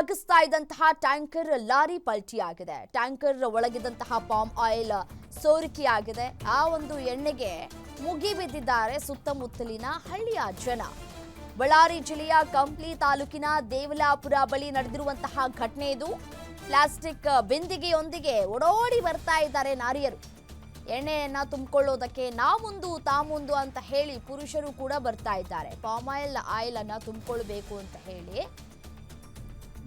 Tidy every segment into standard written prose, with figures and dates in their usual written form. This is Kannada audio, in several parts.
ಸಾಗಿಸ್ತಾ ಇದ್ದಂತಹ ಟ್ಯಾಂಕರ್ ಲಾರಿ ಪಲ್ಟಿಯಾಗಿದೆ. ಟ್ಯಾಂಕರ್ ಒಳಗಿದ್ದಂತಹ ಪಾಮ್ ಆಯಿಲ್ ಸೋರಿಕೆಯಾಗಿದೆ. ಆ ಒಂದು ಎಣ್ಣೆಗೆ ಮುಗಿಬಿದ್ದಿದ್ದಾರೆ ಸುತ್ತಮುತ್ತಲಿನ ಹಳ್ಳಿಯ ಜನ. ಬಳ್ಳಾರಿ ಜಿಲ್ಲೆಯ ಕಂಪ್ಲಿ ತಾಲೂಕಿನ ದೇವಲಾಪುರ ಬಳಿ ನಡೆದಿರುವಂತಹ ಘಟನೆ ಇದು. ಪ್ಲಾಸ್ಟಿಕ್ ಬಿಂದಿಗೆಯೊಂದಿಗೆ ಓಡೋಡಿ ಬರ್ತಾ ಇದ್ದಾರೆ ನಾರಿಯರು. ಎಣ್ಣೆಯನ್ನ ತುಂಬಿಕೊಳ್ಳೋದಕ್ಕೆ ನಾ ಮುಂದು ತಾ ಮುಂದು ಅಂತ ಹೇಳಿ ಪುರುಷರು ಕೂಡ ಬರ್ತಾ ಇದ್ದಾರೆ. ಪಾಮ್ ಆಯಿಲ್ ಅನ್ನ ತುಂಬಿಕೊಳ್ಬೇಕು ಅಂತ ಹೇಳಿ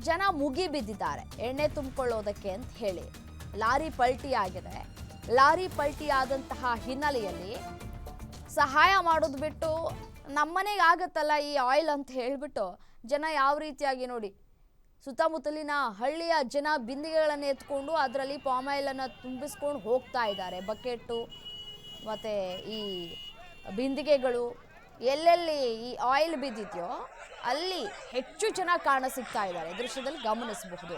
ಜನ ಮುಗಿ ಬಿದ್ದಿದ್ದಾರೆ ಎಣ್ಣೆ ತುಂಬಿಕೊಳ್ಳೋದಕ್ಕೆ ಅಂತ ಹೇಳಿ. ಲಾರಿ ಪಲ್ಟಿ ಆಗಿದೆ. ಲಾರಿ ಪಲ್ಟಿ ಆದಂತಹ ಹಿನ್ನೆಲೆಯಲ್ಲಿ ಸಹಾಯ ಮಾಡೋದು ಬಿಟ್ಟು ನಮ್ಮನೆಗೆ ಆಗತ್ತಲ್ಲ ಈ ಆಯಿಲ್ ಅಂತ ಹೇಳಿಬಿಟ್ಟು ಜನ ಯಾವ ರೀತಿಯಾಗಿ ನೋಡಿ ಸುತ್ತಮುತ್ತಲಿನ ಹಳ್ಳಿಯ ಜನ ಬಿಂದಿಗೆಗಳನ್ನು ಎತ್ಕೊಂಡು ಅದರಲ್ಲಿ ಪಾಮ್ ಆಯಿಲನ್ನು ತುಂಬಿಸ್ಕೊಂಡು ಹೋಗ್ತಾ ಇದ್ದಾರೆ. ಬಕೆಟ್ಟು ಮತ್ತು ಈ ಬಿಂದಿಗೆಗಳು ಎಲ್ಲೆಲ್ಲಿ ಈ ಆಯಿಲ್ ಬಿದ್ದಿದೆಯೋ ಅಲ್ಲಿ ಹೆಚ್ಚು ಜನ ಕಾಣ ಸಿಗ್ತಾ ಇದ್ದಾರೆ. ದೃಶ್ಯದಲ್ಲಿ ಗಮನಿಸಬಹುದು.